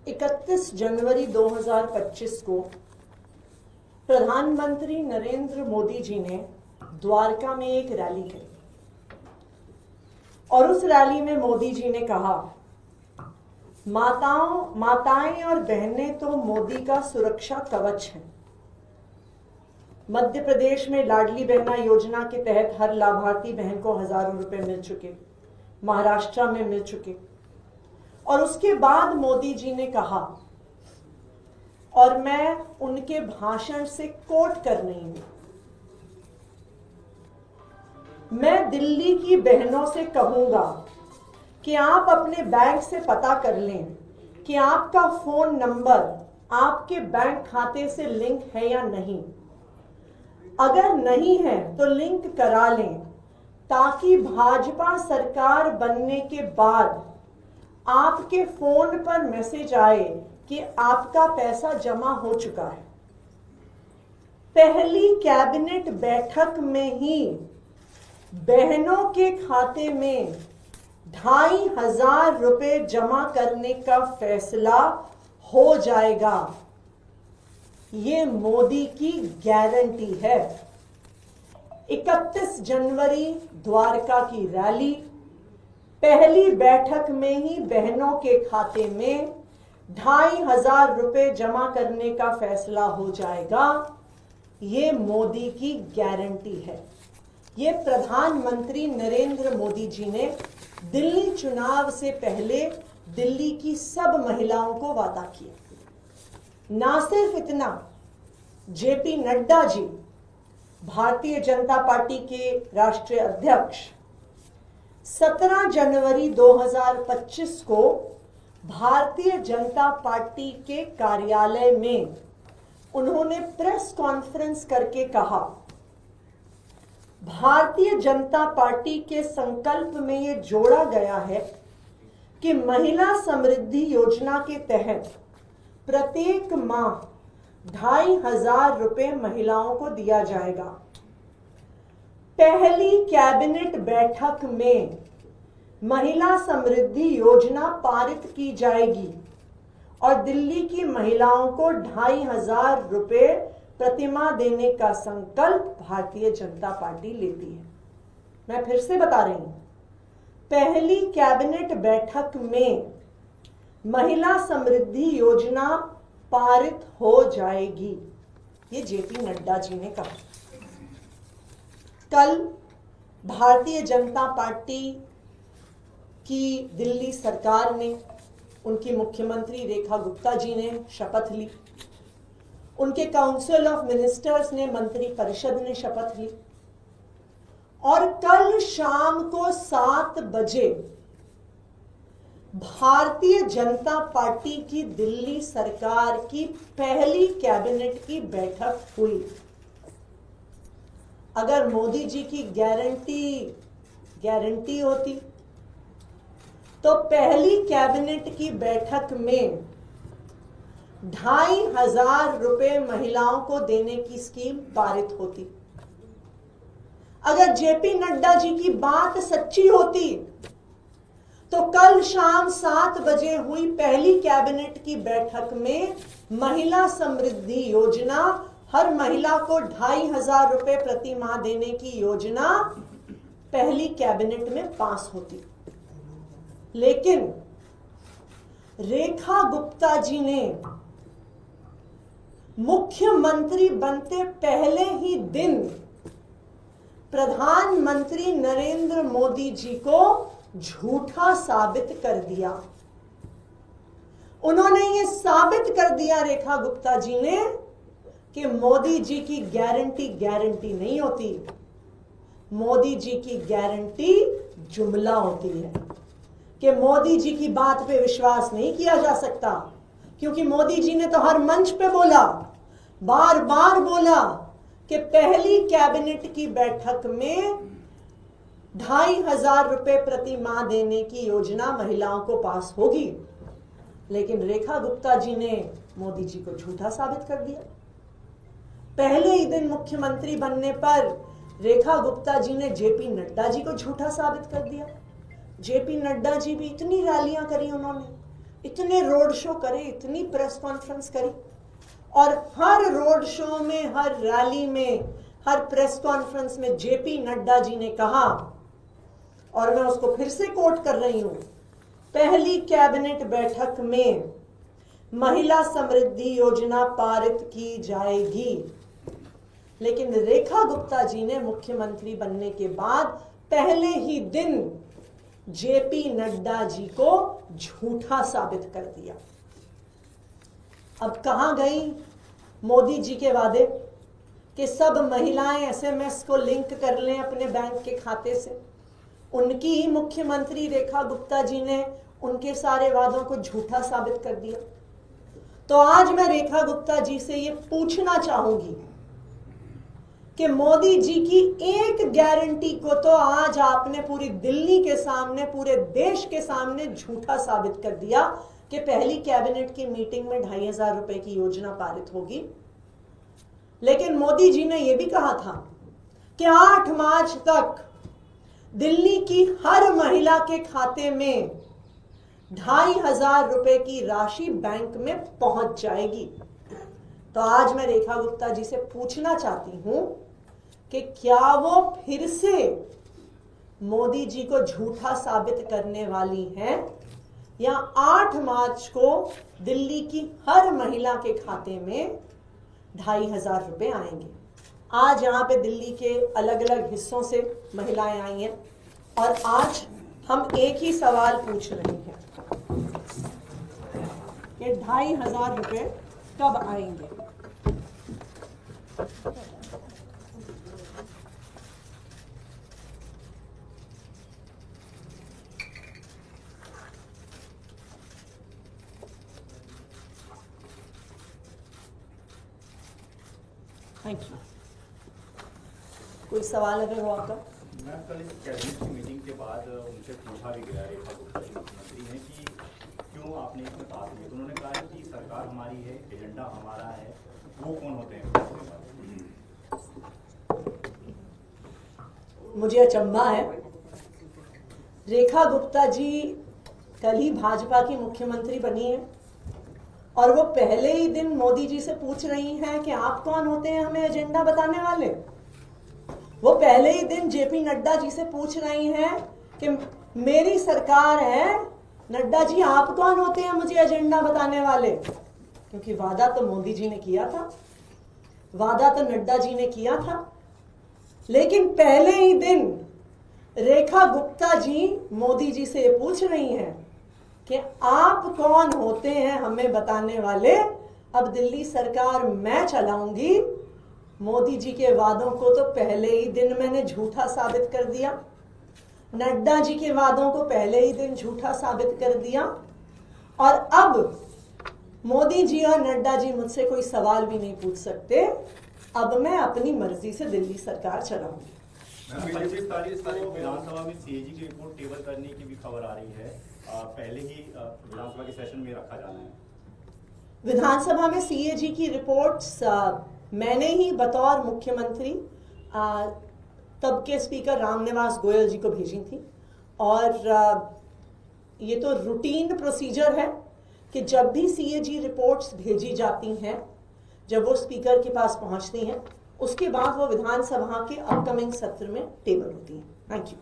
31 जनवरी 2025 को प्रधानमंत्री नरेंद्र मोदी जी ने द्वारका में एक रैली की और उस रैली में मोदी जी ने कहा, माताएं और बहनें तो मोदी का सुरक्षा कवच हैं। मध्य प्रदेश में लाडली बहना योजना के तहत हर लाभार्थी बहन को हजारों रुपए मिल चुके, महाराष्ट्र में मिल चुके। और उसके बाद मोदी जी ने कहा, और मैं उनके भाषण से कोट कर रही हूं, मैं दिल्ली की बहनों से कहूंगा कि आप अपने बैंक से पता कर लें कि आपका फोन नंबर आपके बैंक खाते से लिंक है या नहीं। अगर नहीं है तो लिंक करा लें, ताकि भाजपा सरकार बनने के बाद आपके फोन पर मैसेज आए कि आपका पैसा जमा हो चुका है। पहली कैबिनेट बैठक में ही बहनों के खाते में 2500 रुपए जमा करने का फैसला हो जाएगा। ये मोदी की गारंटी है। 31 जनवरी द्वारका की रैली, पहली बैठक में ही बहनों के खाते में 2500 रुपए जमा करने का फैसला हो जाएगा। ये मोदी की गारंटी है। ये प्रधानमंत्री नरेंद्र मोदी जी ने दिल्ली चुनाव से पहले दिल्ली की सब महिलाओं को वादा किया। ना सिर्फ इतना, जेपी नड्डा जी, भारतीय जनता पार्टी के राष्ट्रीय अध्यक्ष, 17 जनवरी 2025 को भारतीय जनता पार्टी के कार्यालय में उन्होंने प्रेस कॉन्फ्रेंस करके कहा, भारतीय जनता पार्टी के संकल्प में यह जोड़ा गया है कि महिला समृद्धि योजना के तहत प्रत्येक माह 2500 रुपए महिलाओं को दिया जाएगा। पहली कैबिनेट बैठक में महिला समृद्धि योजना पारित की जाएगी और दिल्ली की महिलाओं को 2500 रुपए प्रतिमाह देने का संकल्प भारतीय जनता पार्टी लेती है। मैं फिर से बता रही हूं, पहली कैबिनेट बैठक में महिला समृद्धि योजना पारित हो जाएगी। ये जेपी नड्डा जी ने कहा। कल भारतीय जनता पार्टी की दिल्ली सरकार ने, उनकी मुख्यमंत्री रेखा गुप्ता जी ने शपथ ली, उनके काउंसिल ऑफ मिनिस्टर्स ने, मंत्री परिषद ने शपथ ली और कल शाम को 7 बजे भारतीय जनता पार्टी की दिल्ली सरकार की पहली कैबिनेट की बैठक हुई। अगर मोदी जी की गारंटी होती तो पहली कैबिनेट की बैठक में 2500 रुपए महिलाओं को देने की स्कीम पारित होती। अगर जेपी नड्डा जी की बात सच्ची होती तो कल शाम 7 बजे हुई पहली कैबिनेट की बैठक में महिला समृद्धि योजना, हर महिला को 2500 रुपए प्रति माह देने की योजना पहली कैबिनेट में पास होती। लेकिन रेखा गुप्ता जी ने मुख्यमंत्री बनते पहले ही दिन प्रधानमंत्री नरेंद्र मोदी जी को झूठा साबित कर दिया। उन्होंने ये साबित कर दिया, रेखा गुप्ता जी ने, कि मोदी जी की गारंटी नहीं होती। मोदी जी की गारंटी जुमला होती है कि मोदी जी की बात पे विश्वास नहीं किया जा सकता, क्योंकि मोदी जी ने तो हर मंच पे बोला, बार बार बोला कि पहली कैबिनेट की बैठक में 2500 रुपए प्रति माह देने की योजना महिलाओं को पास होगी। लेकिन रेखा गुप्ता जी ने मोदी जी को झूठा साबित कर दिया। पहले ही दिन मुख्यमंत्री बनने पर रेखा गुप्ता जी ने जेपी नड्डा जी को झूठा साबित कर दिया। जेपी नड्डा जी भी इतनी रैलियां करी उन्होंने, इतने रोड शो करे, इतनी प्रेस कॉन्फ्रेंस करी, और हर रोड शो में, हर रैली में, हर प्रेस कॉन्फ्रेंस में जेपी नड्डा जी ने कहा, और मैं उसको फिर से कोट कर रही हूं, पहली कैबिनेट बैठक में महिला समृद्धि योजना पारित की जाएगी। लेकिन रेखा गुप्ता जी ने मुख्यमंत्री बनने के बाद पहले ही दिन जेपी नड्डा जी को झूठा साबित कर दिया। अब कहां गई मोदी जी के वादे कि सब महिलाएं एसएमएस को लिंक कर लें अपने बैंक के खाते से? उनकी ही मुख्यमंत्री रेखा गुप्ता जी ने उनके सारे वादों को झूठा साबित कर दिया। तो आज मैं रेखा गुप्ता जी से ये पूछना चाहूंगी कि मोदी जी की एक गारंटी को तो आज आपने पूरी दिल्ली के सामने, पूरे देश के सामने झूठा साबित कर दिया कि पहली कैबिनेट की मीटिंग में 2500 रुपए की योजना पारित होगी। लेकिन मोदी जी ने यह भी कहा था कि 8 मार्च तक दिल्ली की हर महिला के खाते में 2500 रुपए की राशि बैंक में पहुंच जाएगी। तो आज मैं रेखा गुप्ता जी से पूछना चाहती हूं कि क्या वो फिर से मोदी जी को झूठा साबित करने वाली हैं, या 8 मार्च को दिल्ली की हर महिला के खाते में 2500 रुपए आएंगे। आज यहाँ पे दिल्ली के अलग अलग हिस्सों से महिलाएं आई हैं, और आज हम एक ही सवाल पूछ रहे हैं कि 2500 रुपए कब आएंगे। Thank you. कोई सवाल अगर हो आपका? मैं कल इस कैबिनेट की मीटिंग के बाद उनसे पूछा भी गया, रेखा गुप्ता जी मुख्यमंत्री हैं, कि क्यों आपने इसमें बात की? तो उन्होंने कहा कि सरकार हमारी है, एजेंडा हमारा है, वो कौन होते हैं? मुझे अचंभा है। रेखा गुप्ता जी कल ही भाजपा की मुख्यमंत्री बनी है, और वो पहले ही दिन मोदी जी से पूछ रही हैं कि आप कौन होते हैं हमें एजेंडा बताने वाले। वो पहले ही दिन जेपी नड्डा जी से पूछ रही हैं कि मेरी सरकार है, नड्डा जी आप कौन होते हैं मुझे एजेंडा बताने वाले। क्योंकि वादा तो मोदी जी ने किया था, वादा तो नड्डा जी ने किया था। लेकिन पहले ही दिन रेखा गुप्ता जी मोदी जी से ये पूछ रही हैं कि आप कौन होते हैं हमें बताने वाले। अब दिल्ली सरकार मैं चलाऊंगी। मोदी जी के वादों को तो पहले ही दिन मैंने झूठा साबित कर दिया, नड्डा जी के वादों को पहले ही दिन झूठा साबित कर दिया, और अब मोदी जी और नड्डा जी मुझसे कोई सवाल भी नहीं पूछ सकते। अब मैं अपनी मर्जी से दिल्ली सरकार चलाऊंगी। 25 तारीख को विधानसभा में सीएजी की रिपोर्ट टेबल करने की भी खबर आ रही है। पहले ही विधानसभा के सेशन में रखा जाना है। विधानसभा में सीएजी की रिपोर्ट्स मैंने ही बतौर मुख्यमंत्री तब के स्पीकर रामनिवास गोयल जी को भेजी थी, और ये तो रूटीन प्रोसीजर है कि जब भी सीएजी रिपोर्ट्स भेजी जाती हैं, जब वो स्पीकर के पास पहुंचती हैं, उसके बाद वो विधानसभा के अपकमिंग सत्र में टेबल होती हैं। Thank you.